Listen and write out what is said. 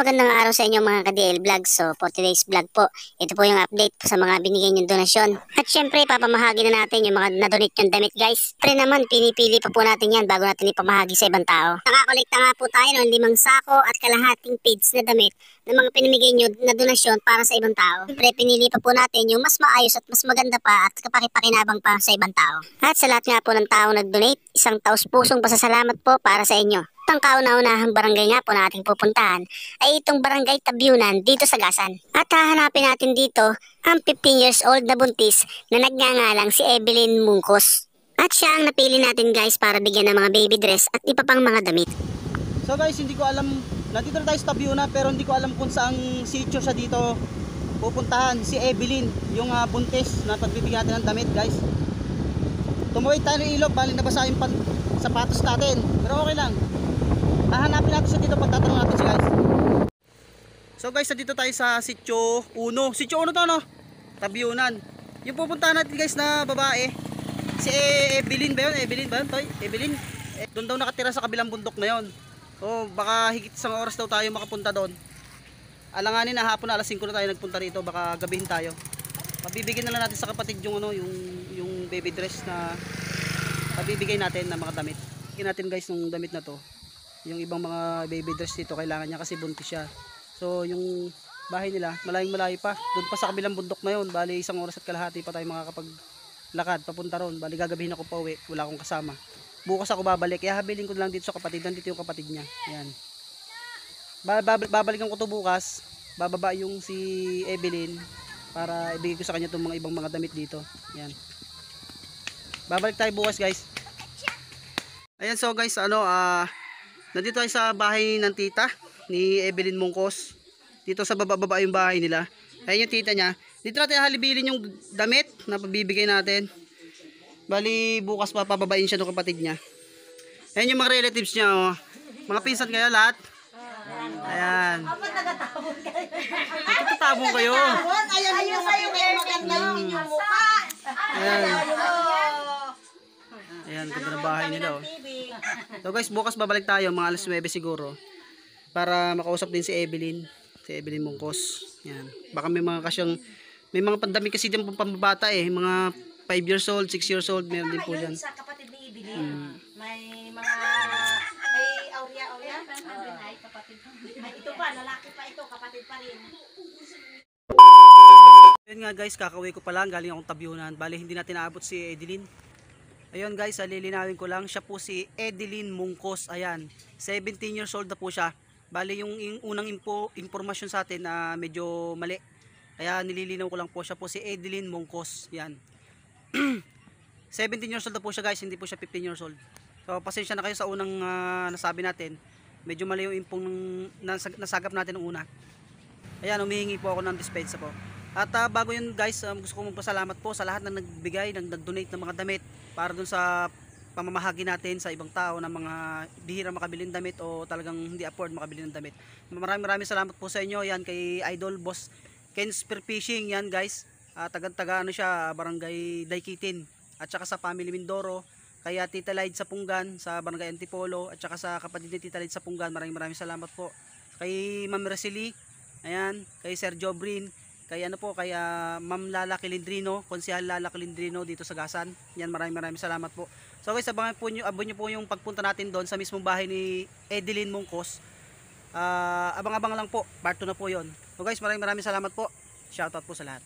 magandang araw sa inyo mga ka-DL Vlog. So for today's vlog po, ito po yung update po sa mga binigay niyong donasyon. At syempre papamahagi na natin yung mga na-donate yung damit guys. Pre naman, pinipili pa po natin yan bago natin ipamahagi sa ibang tao. Nakakolekta nga po tayo ng 5 sako at kalahating page na damit ng mga pinamigay nyo na donasyon para sa ibang tao. Pre, pinili pa po natin yung mas maayos at mas maganda pa at kapaki-pakinabang pa sa ibang tao. At sa lahat nga po ng tao nag-donate, isang taos-pusong pasasalamat po para sa inyo. Ang kauna-unahang barangay nga po na ating pupuntahan ay itong Barangay Tabyunan dito sa Gasan. At hahanapin natin dito ang 15 years old na buntis na nagngangalang si Evelyn Mungkos. At siya ang napili natin guys para bigyan ng mga baby dress at iba pang mga damit. So guys, hindi ko alam, nandito na tayo sa Tabyunan pero hindi ko alam kung saang sitio siya dito pupuntahan. Si Evelyn, yung buntis na pagbibigyan natin ng damit guys. Tumawid tayo ng ilog, bali nabasa yung sapatos natin, pero okay lang. Hahanapin natin siya dito, pagtatanong natin siya guys. So guys, dito tayo sa Sitio 1. Sitio 1 to no? Tabyunan. Yung pupuntahan natin guys na babae, si Evelyn ba yun? Evelyn ba yun? Toy? Evelyn? Doon daw nakatira sa kabilang bundok na yun. So baka higit isang oras daw tayo makapunta doon. Alanganin na hapon na alas 5 na tayo nagpunta rito, baka gabihin tayo. Mabibigyan na lang natin sa kapatid yung yung baby dress na mabibigay natin na mga damit. Bigyan natin guys ng damit na to. Yung ibang mga baby dress dito kailangan niya kasi buntis siya. So yung bahay nila malayong malayo pa, doon pa sa kabilang bundok na yun. Bali isang oras at kalahati pa tayo makakapaglakad papunta ron. Bali gagabihin ako pa uwi, wala akong kasama. Bukas ako babalik, kaya habilin ko lang dito sa kapatid. Nandito yung kapatid niya. Ayan. Babalikan ko to bukas. Bababa yung si Evelyn para ibigay ko sa kanya itong mga ibang mga damit dito. Ayan. Babalik tayo bukas guys. Ayan, so guys, nandito tayo sa bahay ng tita ni Evelyn Mungkos. Dito sa baba yung bahay nila. Ayan yung tita niya. Dito natin halibilin yung damit na pabibigay natin. Bali bukas papababain siya ng kapatid niya. Ayan yung mga relatives niya. Oh. Mga pinsan kayo lahat. Ayan. Nagtatabong kayo. Ayaw sa'yo kayo maganda yung inyong mukha. Ayan. Ayan, ganda na bahay nila. Oh. So guys, bukas babalik tayo mga alas 9 siguro para makausap din si Evelyn Mungkos. Yan. Baka may mga kasyang may mga pandami kasi din pambabata mga 5 years old, 6 years old, meron din po diyan. Sa kapatid ni Evelyn, may mga Aurea. Ay, kapatid. Ay, ito pa, lalaki pa ito, kapatid pa rin. Ayun nga guys, kakauwi ko pa lang, galing akong Tabyunan. Bali hindi natin naabot si Evelyn. Ayun guys, lilinawin ko lang, siya po si Evelyn Mungkos. Ayan, 17 years old na po siya. Bali yung unang impormasyon sa atin na medyo mali. Kaya nililinaw ko lang po, siya po si Evelyn Mungkos. Yan. 17 years old na po siya guys, hindi po siya 15 years old. So pasensya na kayo sa unang nasabi natin. Medyo mali yung impong nasagap natin ng una. Ayan, humihingi po ako ng dispensa po. At bago yun guys, gusto ko magpasalamat po sa lahat na nagbigay, nag-donate ng mga damit para dun sa pamamahagi natin sa ibang tao na mga bihira makabili ng damit o talagang hindi afford makabili ng damit. Maraming salamat po sa inyo. Yan kay Idol Boss Ken Spear Fishing, yan guys. Taga siya, Barangay Daikitin. At saka sa Family Mindoro, kay Tita Light sa Punggan, sa Barangay Antipolo, at saka sa kapatid ni Tita Light sa Punggan. Maraming salamat po. Kay Ma'am Racely, ayan, kay Sir Jobrin, kay kay Ma'am Lala Kilindrino, Konsehal Lala Kilindrino dito sa Gasan. Yan, maraming salamat po. So guys, abon niyo po yung pagpunta natin doon sa mismong bahay ni Evelyn Mungkos. Abang-abang lang po, part 2 na po 'yon. So guys, maraming salamat po. Shoutout po sa lahat.